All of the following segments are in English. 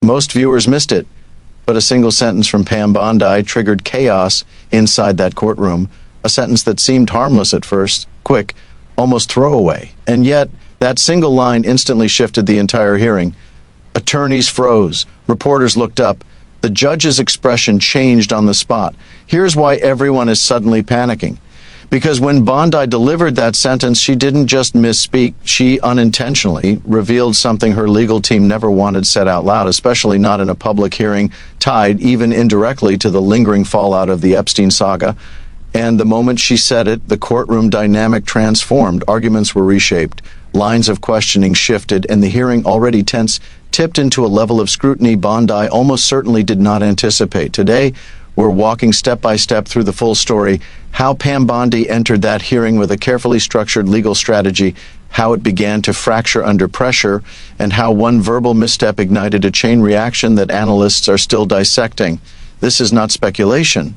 Most viewers missed it, but a single sentence from Pam Bondi triggered chaos inside that courtroom, a sentence that seemed harmless at first, quick, almost throwaway. And yet, that single line instantly shifted the entire hearing. Attorneys froze. Reporters looked up. The judge's expression changed on the spot. Here's why everyone is suddenly panicking. Because when Bondi delivered that sentence, she didn't just misspeak. She unintentionally revealed something her legal team never wanted said out loud, especially not in a public hearing, tied even indirectly to the lingering fallout of the Epstein saga. And the moment she said it, the courtroom dynamic transformed. Arguments were reshaped. Lines of questioning shifted, and the hearing, already tense, tipped into a level of scrutiny Bondi almost certainly did not anticipate. Today, we're walking step by step through the full story, how Pam Bondi entered that hearing with a carefully structured legal strategy, how it began to fracture under pressure, and how one verbal misstep ignited a chain reaction that analysts are still dissecting. This is not speculation.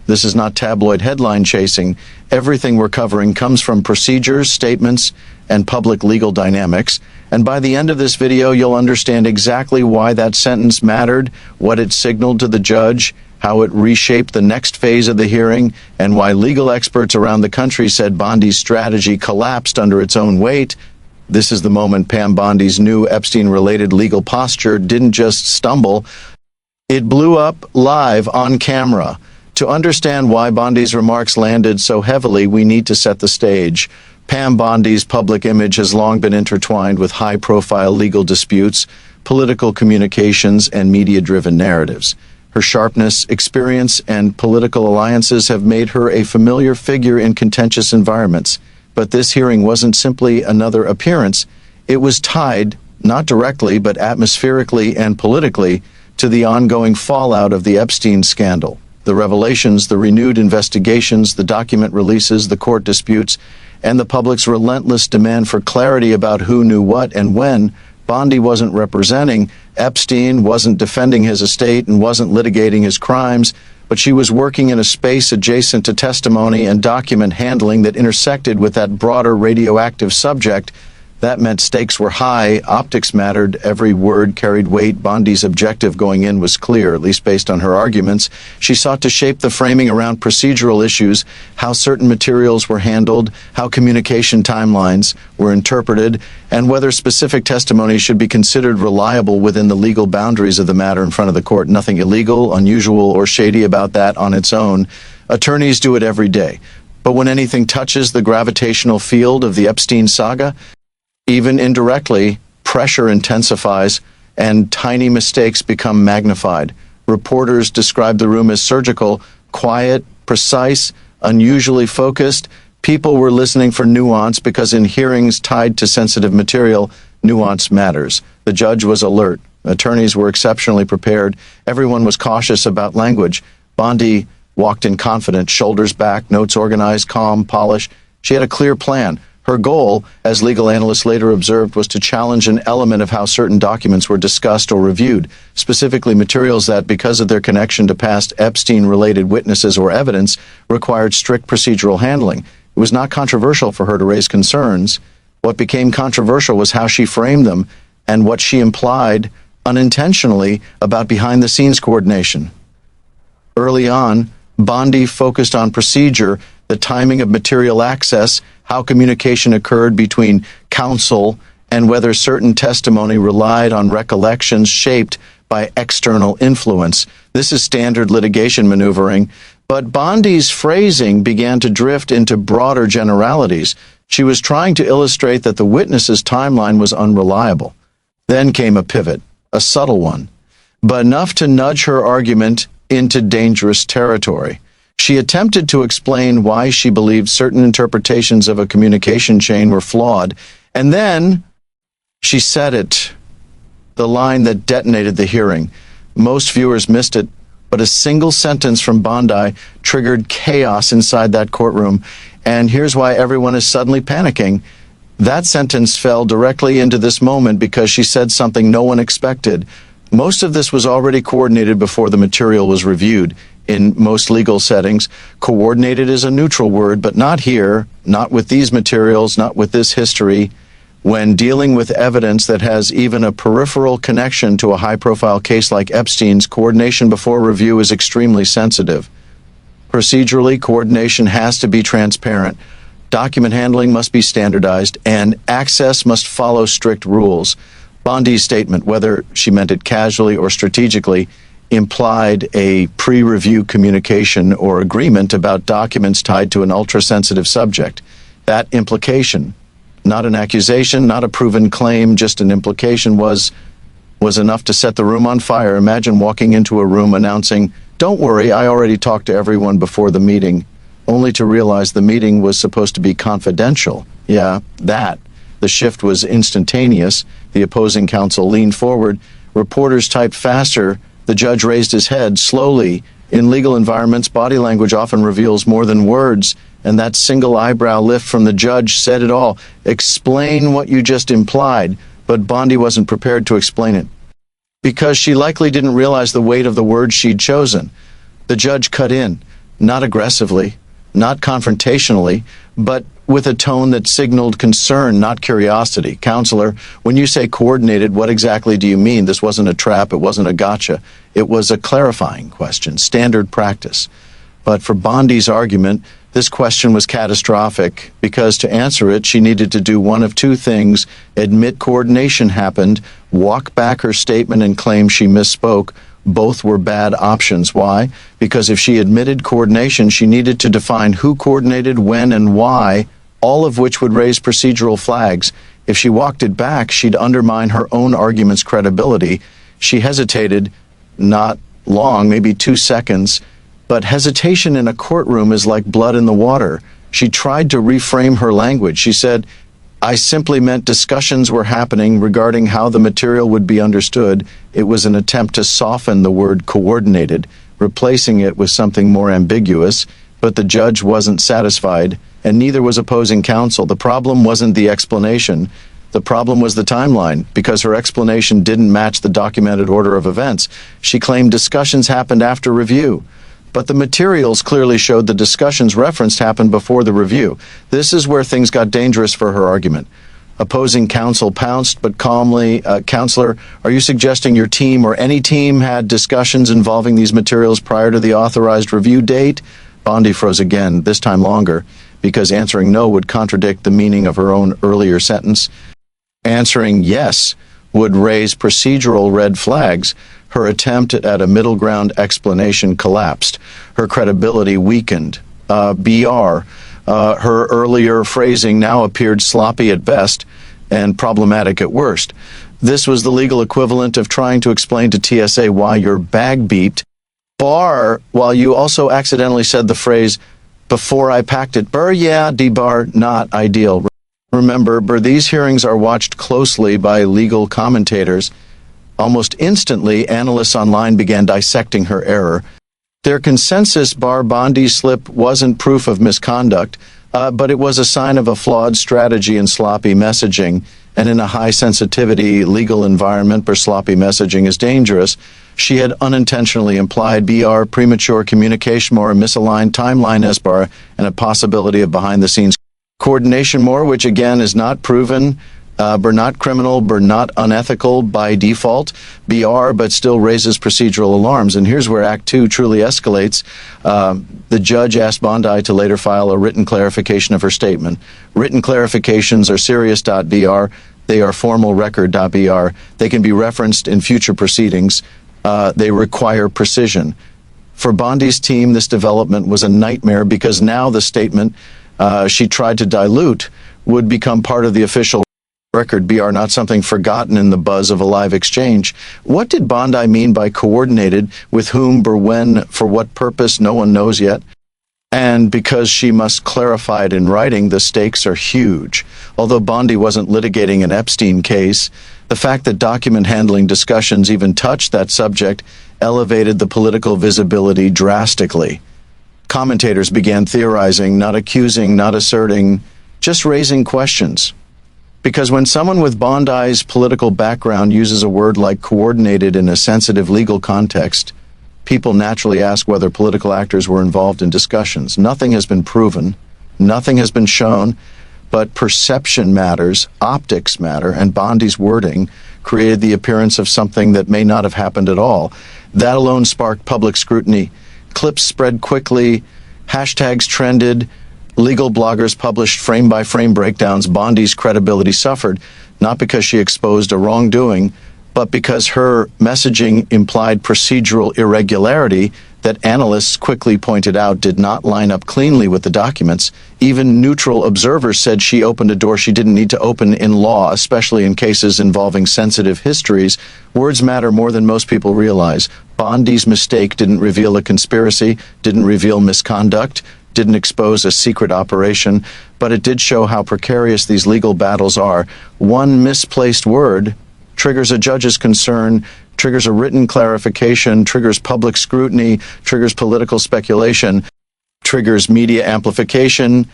This is not tabloid headline chasing. Everything we're covering comes from procedures, statements, and public legal dynamics. And by the end of this video, you'll understand exactly why that sentence mattered, what it signaled to the judge, how it reshaped the next phase of the hearing, and why legal experts around the country said Bondi's strategy collapsed under its own weight. This is the moment Pam Bondi's new Epstein-related legal posture didn't just stumble, it blew up live on camera. To understand why Bondi's remarks landed so heavily, we need to set the stage. Pam Bondi's public image has long been intertwined with high-profile legal disputes, political communications, and media-driven narratives. Her sharpness, experience, and political alliances have made her a familiar figure in contentious environments. But this hearing wasn't simply another appearance. It was tied, not directly, but atmospherically and politically, to the ongoing fallout of the Epstein scandal. The revelations, the renewed investigations, the document releases, the court disputes, and the public's relentless demand for clarity about who knew what and when. Bondi wasn't representing Epstein, wasn't defending his estate, and wasn't litigating his crimes, but she was working in a space adjacent to testimony and document handling that intersected with that broader radioactive subject. That meant stakes were high, optics mattered, every word carried weight. Bondi's objective going in was clear, at least based on her arguments. She sought to shape the framing around procedural issues, how certain materials were handled, how communication timelines were interpreted, and whether specific testimony should be considered reliable within the legal boundaries of the matter in front of the court. Nothing illegal, unusual, or shady about that on its own. Attorneys do it every day. But when anything touches the gravitational field of the Epstein saga, even indirectly, pressure intensifies and tiny mistakes become magnified. Reporters describe the room as surgical, quiet, precise, unusually focused. People were listening for nuance because in hearings tied to sensitive material, nuance matters. The judge was alert. Attorneys were exceptionally prepared. Everyone was cautious about language. Bondi walked in confident, shoulders back, notes organized, calm, polished. She had a clear plan. Her goal, as legal analysts later observed, was to challenge an element of how certain documents were discussed or reviewed, specifically materials that, because of their connection to past Epstein-related witnesses or evidence, required strict procedural handling. It was not controversial for her to raise concerns. What became controversial was how she framed them and what she implied unintentionally about behind-the-scenes coordination. Early on, Bondi focused on procedure, the timing of material access, how communication occurred between counsel, and whether certain testimony relied on recollections shaped by external influence. This is standard litigation maneuvering, but Bondi's phrasing began to drift into broader generalities. She was trying to illustrate that the witness's timeline was unreliable. Then came a pivot, a subtle one, but enough to nudge her argument into dangerous territory. She attempted to explain why she believed certain interpretations of a communication chain were flawed, and then she said it, the line that detonated the hearing. Most viewers missed it, but a single sentence from Bondi triggered chaos inside that courtroom, and here's why everyone is suddenly panicking. That sentence fell directly into this moment because she said something no one expected. Most of this was already coordinated before the material was reviewed. In most legal settings, coordinated is a neutral word, but not here, not with these materials, not with this history. When dealing with evidence that has even a peripheral connection to a high-profile case like Epstein's, coordination before review is extremely sensitive. Procedurally, coordination has to be transparent. Document handling must be standardized, and access must follow strict rules. Bondi's statement, whether she meant it casually or strategically, implied a pre-review communication or agreement about documents tied to an ultra-sensitive subject. That implication, not an accusation, not a proven claim, just an implication, was enough to set the room on fire. Imagine walking into a room announcing, "Don't worry, I already talked to everyone before the meeting," only to realize the meeting was supposed to be confidential. Yeah, that. The shift was instantaneous. The opposing counsel leaned forward. Reporters typed faster. The judge raised his head slowly. In legal environments, body language often reveals more than words, and that single eyebrow lift from the judge said it all. Explain what you just implied, but Bondi wasn't prepared to explain it, because she likely didn't realize the weight of the words she'd chosen. The judge cut in, not aggressively, not confrontationally, but with a tone that signaled concern, not curiosity. "Counselor, when you say coordinated, what exactly do you mean? This wasn't a trap, it wasn't a gotcha. It was a clarifying question, standard practice." But for Bondi's argument, this question was catastrophic, because to answer it, she needed to do one of two things: admit coordination happened, walk back her statement and claim she misspoke. Both were bad options. Why? Because if she admitted coordination, she needed to define who coordinated, when, and why, all of which would raise procedural flags. If she walked it back, she'd undermine her own argument's credibility. She hesitated, not long, maybe 2 seconds, but hesitation in a courtroom is like blood in the water. She tried to reframe her language. She said, "I simply meant discussions were happening regarding how the material would be understood." It was an attempt to soften the word coordinated, replacing it with something more ambiguous, but the judge wasn't satisfied, and neither was opposing counsel. The problem wasn't the explanation. The problem was the timeline, because her explanation didn't match the documented order of events. She claimed discussions happened after review, but the materials clearly showed the discussions referenced happened before the review. This is where things got dangerous for her argument. Opposing counsel pounced, but calmly, "Counselor, are you suggesting your team or any team had discussions involving these materials prior to the authorized review date?" Bondi froze again, this time longer, because answering no would contradict the meaning of her own earlier sentence. Answering yes would raise procedural red flags. Her attempt at a middle ground explanation collapsed. Her credibility weakened. Her earlier phrasing now appeared sloppy at best and problematic at worst. This was the legal equivalent of trying to explain to TSA why your bag beeped, while you also accidentally said the phrase, "Before I packed it." Yeah, not ideal. Remember, these hearings are watched closely by legal commentators. Almost instantly, analysts online began dissecting her error. Their consensus Bondi's slip wasn't proof of misconduct, but it was a sign of a flawed strategy and sloppy messaging. And in a high-sensitivity legal environment where sloppy messaging is dangerous, she had unintentionally implied premature communication or a misaligned timeline and a possibility of behind-the-scenes coordination which again is not proven, not criminal, not unethical by default, but still raises procedural alarms. And here's where Act 2 truly escalates. The judge asked Bondi to later file a written clarification of her statement. Written clarifications are serious.br. They are formal record.br. They can be referenced in future proceedings. They require precision. For Bondi's team, this development was a nightmare, because now the statement she tried to dilute would become part of the official record, not something forgotten in the buzz of a live exchange. What did Bondi mean by coordinated? With whom, when, for what purpose? No one knows yet. And because she must clarify it in writing, the stakes are huge. Although Bondi wasn't litigating an Epstein case, the fact that document handling discussions even touched that subject elevated the political visibility drastically. Commentators began theorizing, not accusing, not asserting, just raising questions. Because when someone with Bondi's political background uses a word like coordinated in a sensitive legal context, people naturally ask whether political actors were involved in discussions. Nothing has been proven, nothing has been shown, but perception matters, optics matter, and Bondi's wording created the appearance of something that may not have happened at all. That alone sparked public scrutiny. Clips spread quickly, hashtags trended, legal bloggers published frame-by-frame breakdowns. Bondi's credibility suffered, not because she exposed a wrongdoing, but because her messaging implied procedural irregularity that analysts quickly pointed out did not line up cleanly with the documents. Even neutral observers said she opened a door she didn't need to open in law, especially in cases involving sensitive histories. Words matter more than most people realize. Bondi's mistake didn't reveal a conspiracy, didn't reveal misconduct, didn't expose a secret operation, but it did show how precarious these legal battles are. One misplaced word triggers a judge's concern, triggers a written clarification, triggers public scrutiny, triggers political speculation, triggers media amplification,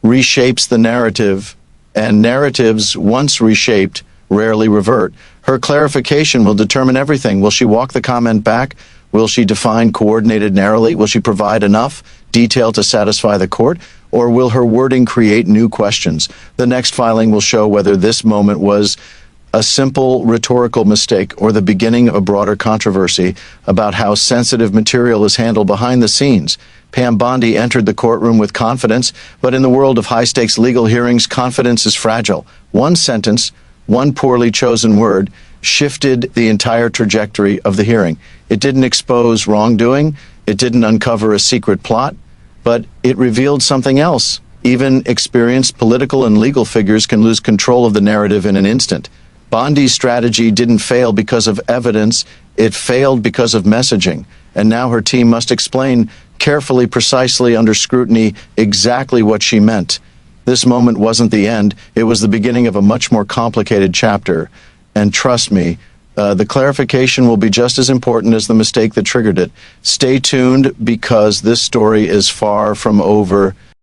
reshapes the narrative, and narratives, once reshaped, rarely revert. Her clarification will determine everything. Will she walk the comment back? Will she define coordinated narrowly? Will she provide enough detail to satisfy the court? Or will her wording create new questions? The next filing will show whether this moment was a simple rhetorical mistake or the beginning of a broader controversy about how sensitive material is handled behind the scenes. Pam Bondi entered the courtroom with confidence, but in the world of high-stakes legal hearings, confidence is fragile. One sentence, one poorly chosen word, shifted the entire trajectory of the hearing. It didn't expose wrongdoing, it didn't uncover a secret plot, but it revealed something else. Even experienced political and legal figures can lose control of the narrative in an instant. Bondi's strategy didn't fail because of evidence, it failed because of messaging. And now her team must explain carefully, precisely, under scrutiny, exactly what she meant. This moment wasn't the end, it was the beginning of a much more complicated chapter. And trust me, the clarification will be just as important as the mistake that triggered it. Stay tuned because this story is far from over.